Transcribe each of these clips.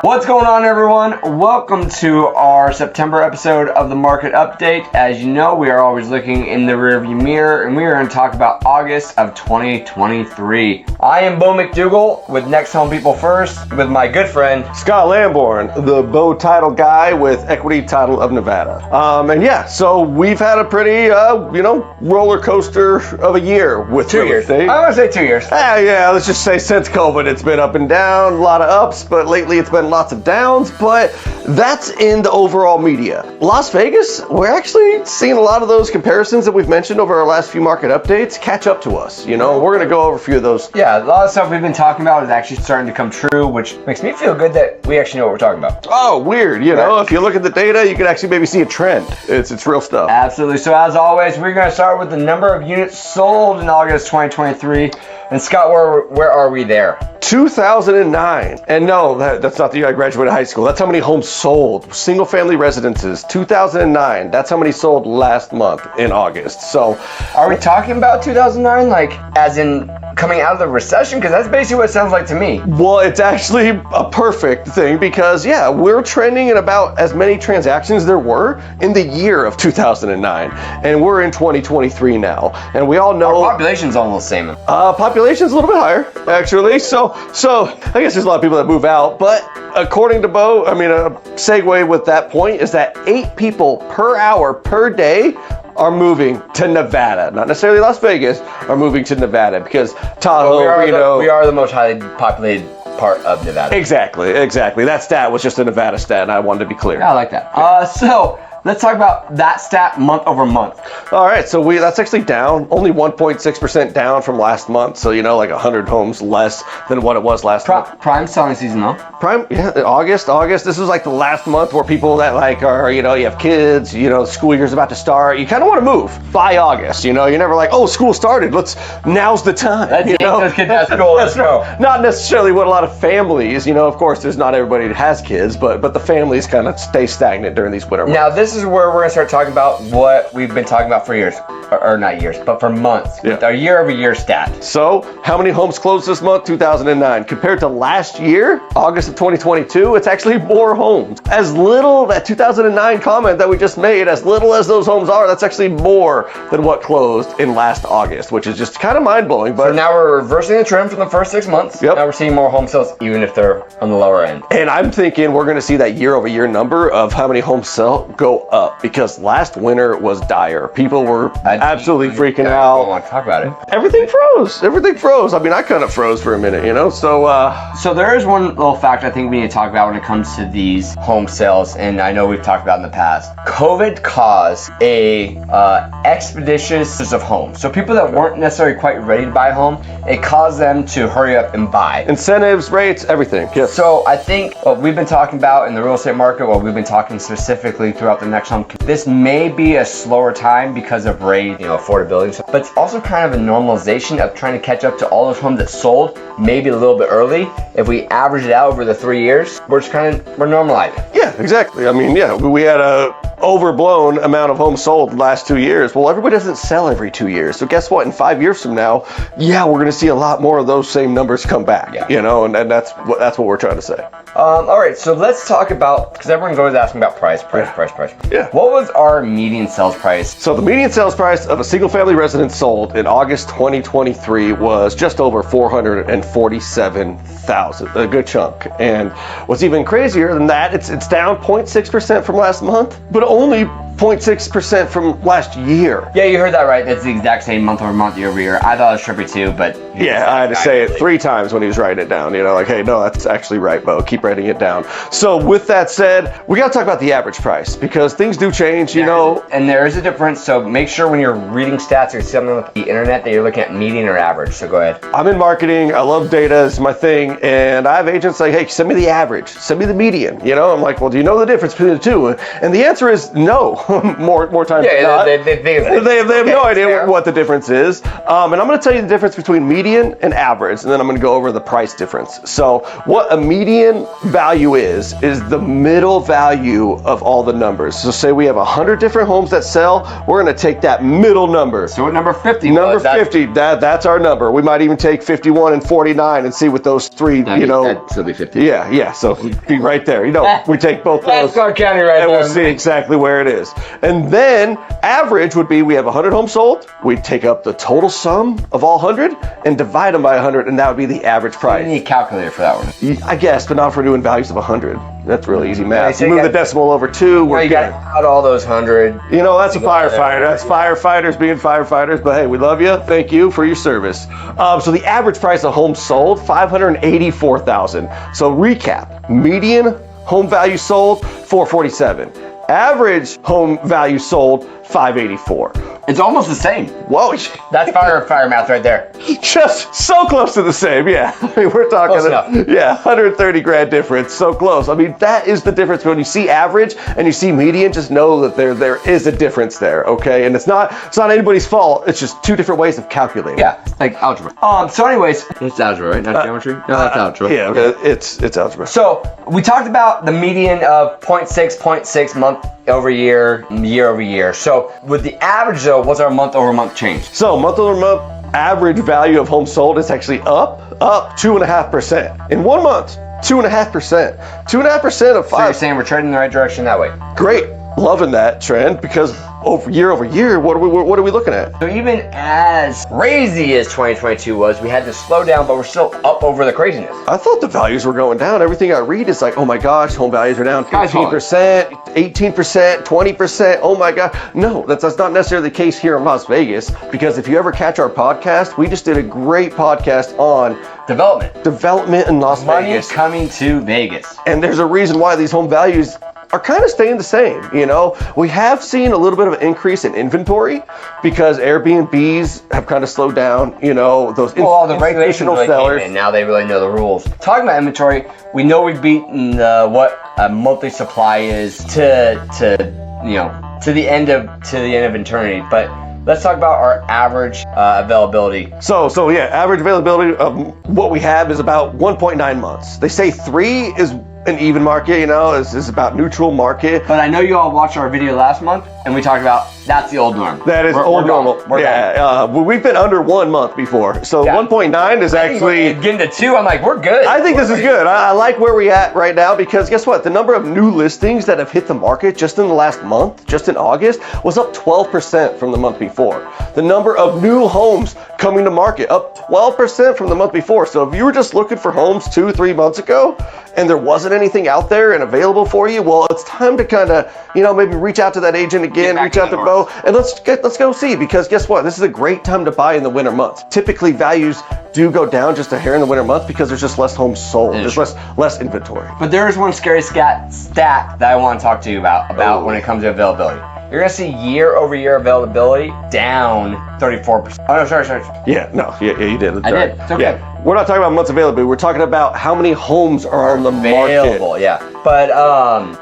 What's going on, everyone? Welcome to our September episode of the Market Update. As you know, we are always looking in the rearview mirror, and we are going to talk about August of 2023. I am Beau McDougall with Next Home People First with my good friend Scott Lamborn, the Beau title guy with Equity Title of Nevada. So we've had a pretty, roller coaster of a year with 2 years. I want to say 2 years. Let's just say since COVID, it's been up and down, a lot of ups, but lately it's been lots of downs, but that's in the overall media. Las Vegas, we're actually seeing a lot of those comparisons that we've mentioned over our last few market updates catch up to us. We're going to go over a few of those. Yeah, a lot of stuff we've been talking about is actually starting to come true, which makes me feel good that we actually know what we're talking about. Oh, weird. If you look at the data, you can actually maybe see a trend. It's real stuff. Absolutely. So as always, we're going to start with the number of units sold in August 2023. And Scott, where are we there? 2009. And no, that's not the year I graduated high school. That's how many homes sold. Single family residences, 2009. That's how many sold last month in August. So are we talking about 2009, like as in coming out of the recession? Because that's basically what it sounds like to me. Well, it's actually a perfect thing because, we're trending in about as many transactions there were in the year of 2009. And we're in 2023 now. And we all know... Our population's almost the same. Population's a little bit higher, actually. So I guess there's a lot of people that move out. But according to Beau, a segue with that point is that 8 people per hour per day are moving to Nevada, not necessarily Las Vegas, are moving to Nevada because Tahoe, Reno. We are the most highly populated part of Nevada. Exactly. That stat was just a Nevada stat, and I wanted to be clear. Yeah, I like that. So let's talk about that stat month over month. All right, so that's actually down, only 1.6% down from last month. So, like 100 homes less than what it was last month. Prime selling season, though. August. This is like the last month where people that are, you have kids, school year's about to start. You kind of want to move by August, You're never like, oh, school started. Now's the time. Those kids at school. Let's go. Not necessarily what a lot of families, of course, there's not everybody that has kids, but the families kind of stay stagnant during these winter months. Now, this is where we're going to start talking about what we've been talking about for years, or not years, but for months. Yeah. Our year-over-year stat. So, how many homes closed this month? 2009. Compared to last year, August of 2022, it's actually more homes. As little, that 2009 comment that we just made, as little as those homes are, that's actually more than what closed in last August, which is just kind of mind-blowing. But so now we're reversing the trend from the first 6 months. Yep. Now we're seeing more home sales, even if they're on the lower end. And I'm thinking we're going to see that year-over-year number of how many homes sell go up, because last winter was dire. People were absolutely freaking out. I don't want to talk about it. Everything froze. I kind of froze for a minute, So there is one little fact I think we need to talk about when it comes to these home sales, and I know we've talked about in the past. COVID caused a expeditious of homes. So people that weren't necessarily quite ready to buy a home, it caused them to hurry up and buy. Incentives, rates, everything. Yes. So I think what we've been talking about in the real estate market, what we've been talking specifically throughout the next home, this may be a slower time because of rate, affordability, but it's also kind of a normalization of trying to catch up to all those homes that sold maybe a little bit early. If we average it out over the 3 years, we're normalizing. Yeah, exactly. We had a overblown amount of homes sold the last 2 years. Well, everybody doesn't sell every 2 years. So guess what? In 5 years from now, we're going to see a lot more of those same numbers come back. Yeah. And that's what we're trying to say. All right, so let's talk about, because everyone's always asking about price. Yeah. What was our median sales price? So the median sales price of a single family residence sold in August 2023 was just over $447,000, a good chunk. And what's even crazier than that, it's down 0.6% from last month, but only 0.6% from last year. Yeah, you heard that right. That's the exact same month over month, year over year. I thought it was trippy too, but... Yeah, I had to say it 3 times when he was writing it down. Hey, no, that's actually right, Beau. Keep writing it down. So with that said, we got to talk about the average price because things do change, And there is a difference, so make sure when you're reading stats or something on the internet that you're looking at median or average, so go ahead. I'm in marketing. I love data. It's my thing. And I have agents like, hey, send me the average. Send me the median. I'm like, well, do you know the difference between the two? And the answer is no. more times than Yeah, not. they think it's They have no idea fair. what the difference is. And I'm going to tell you the difference between median and average, and then I'm going to go over the price difference. So what a median value is the middle value of all the numbers. So say we have 100 different homes that sell, we're going to take that middle number. So what number 50 Number was? 50, that's our number. We might even take 51 and 49 and see what those three, That'd still be 50. Yeah, so we'd be right there. We take both That's those. Clark County right And there. we'll see exactly where it is. And then average would be we have 100 homes sold. We take up the total sum of all 100 and divide them by 100, and that would be the average You price. need a calculator for that one. I guess, but not for doing values of 100. That's really easy math. so You you move the got- decimal over 2, we're You good. got out all those 100. That's a firefighter. That's firefighters being firefighters. But hey, we love you. Thank you for your service. So the average price of homes sold, $584,000. So recap: median home value sold, $447. Average home value sold, $584. It's almost the same. Whoa, That's fire math right there. just so close to the same. Yeah, I mean, we're talking, Close enough. 130 grand difference. So close. I mean, that is the difference. When you see average and you see median, just know that there is a difference there. Okay, and it's not anybody's fault. It's just two different ways of calculating. Yeah, like algebra. So anyways, it's algebra, right? Not geometry? No, that's algebra. Yeah, it's algebra. So we talked about the median of 0.6 month over year over year. So with the average though, what's our month over month change? So month over month average value of homes sold is actually up 2.5% in 1 month. 2.5%. 2.5% of So you're 5. saying we're trending in the right direction that way. Great, loving that trend because over year, what are we looking at? So even as crazy as 2022 was, we had to slow down, but we're still up over the craziness. I thought the values were going down. Everything I read is like, oh my gosh, home values are down Guys, 15%, 18%, 20%. Oh my God. No, that's not necessarily the case here in Las Vegas, because if you ever catch our podcast, we just did a great podcast on development in Las Money Vegas. coming to Vegas. And there's a reason why these home values are kind of staying the same. We have seen a little bit of an increase in inventory because Airbnbs have kind of slowed down, those All the regulations institutional really sellers. came in. Now they really know the rules. Talking about inventory, we know we've beaten what a monthly supply is to the end of eternity. But let's talk about our average availability. So yeah, average availability of what we have is about 1.9 months. They say 3 is an even market, is about neutral market. But I know you all watched our video last month, and we talked about that's the old norm. That is old normal. We've been under 1 month before. So 1.9 is actually getting to 2. I'm like, we're good. I think this is good. I like where we're at right now because guess what? The number of new listings that have hit the market just in the last month, just in August, was up 12% from the month before. The number of new homes coming to market up 12% from the month before. So if you were just looking for homes 2-3 months ago and there wasn't anything out there and available for you, well, it's time to kind of, maybe reach out to that agent again, reach out to Beau, and let's go see, because guess what? This is a great time to buy in the winter months. Typically, values do go down just a hair in the winter months because there's just less homes sold. There's less inventory. But there is one scary stat that I want to talk to you about when it comes to availability. You're going to see year over year availability down 34%. Oh, no, sorry. Yeah, you did. I did. It's okay. Yeah. We're not talking about months availability. We're talking about how many homes are on the Available, market. yeah. But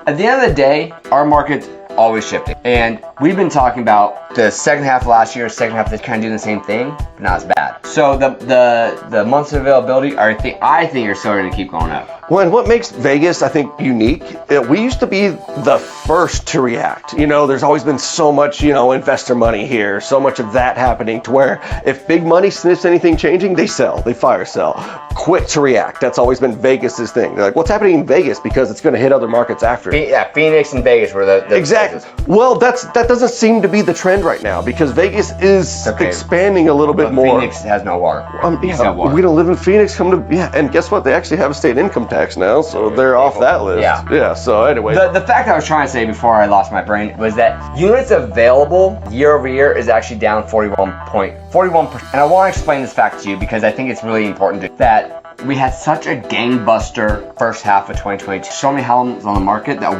at the end of the day, our market's always shifting. And we've been talking about the second half of last year, second half of this, kind of doing the same thing, but not as bad. So the months of availability, I think are still going to keep going up. Well, and what makes Vegas, I think, unique, we used to be the first to react. There's always been so much, investor money here, so much of that happening to where if big money sniffs anything changing, they sell, they fire sell. Quick to react. That's always been Vegas's thing. They're like, what's happening in Vegas? Because it's going to hit other markets after. Yeah, Phoenix and Vegas were the Exactly. places. Well, that doesn't seem to be the trend right now because Vegas is expanding a little bit But more. Phoenix has no water. Got water. We don't live in Phoenix. And guess what? They actually have a state income tax now, so they're off that list. Yeah. So anyway, the fact I was trying to say before I lost my brain was that units available year over year is actually down 41%. And I want to explain this fact to you because I think it's really important that we had such a gangbuster first half of 2022. So many homes on the market that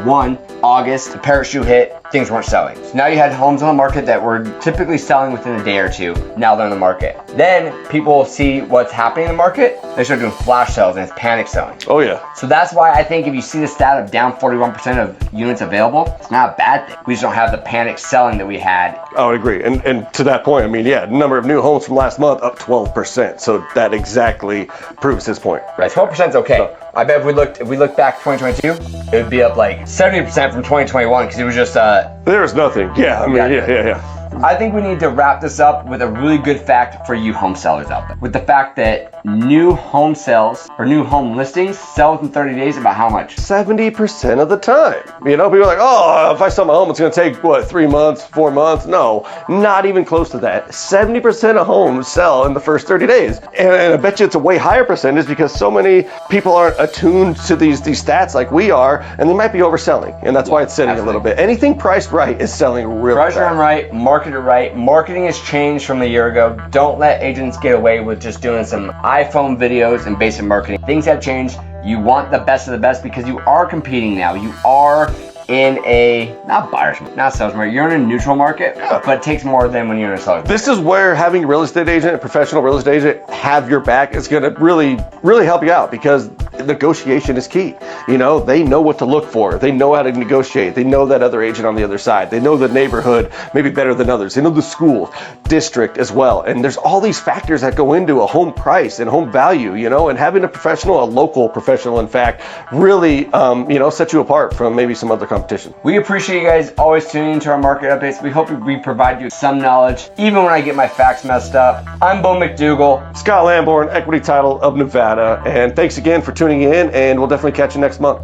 August, the parachute hit, things weren't selling. So now you had homes on the market that were typically selling within a day or two. Now they're on the market. Then people see what's happening in the market. They start doing flash sales and it's panic selling. Oh yeah. So that's why I think if you see the stat of down 41% of units available, it's not a bad thing. We just don't have the panic selling that we had. I would agree. And to that point, I mean, yeah, number of new homes from last month up 12%. So that exactly proves his point. Right, 12% is okay. So, I bet if we look back 2022, it would be up like 70% from 2021 because it was just there was nothing. Yeah, I mean, yeah. I think we need to wrap this up with a really good fact for you home sellers out there. With the fact that new home sales or new home listings sell within 30 days about how much? 70% of the time. You know, people are like, oh, if I sell my home, it's going to take, what, 3 months, 4 months? No, not even close to that. 70% of homes sell in the first 30 days. And I bet you it's a way higher percentage because so many people aren't attuned to these stats like we are, and they might be overselling. And that's why it's sitting a little bit. Anything priced right is selling real fast. Priced right, market it right. Marketing has changed from a year ago. Don't let agents get away with just doing some iPhone videos and basic marketing. Things have changed. You want the best of the best because you are competing now. You are in a, not buyer's market, not seller's market. You're in a neutral market, but it takes more than when you're in a seller's market. This is where having a real estate agent, a professional real estate agent, have your back is going to really, really help you out because negotiation is key. You know, they know what to look for. They know how to negotiate. They know that other agent on the other side. They know the neighborhood maybe better than others. They know the school district as well. And there's all these factors that go into a home price and home value, you know, and having a professional, a local professional, in fact, really, sets you apart from maybe some other competition. We appreciate you guys always tuning into our market updates. We hope we provide you some knowledge, even when I get my facts messed up. I'm Beau McDougall. Scott Lamborn, Equity Title of Nevada. And thanks again for tuning in, and we'll definitely catch you next month.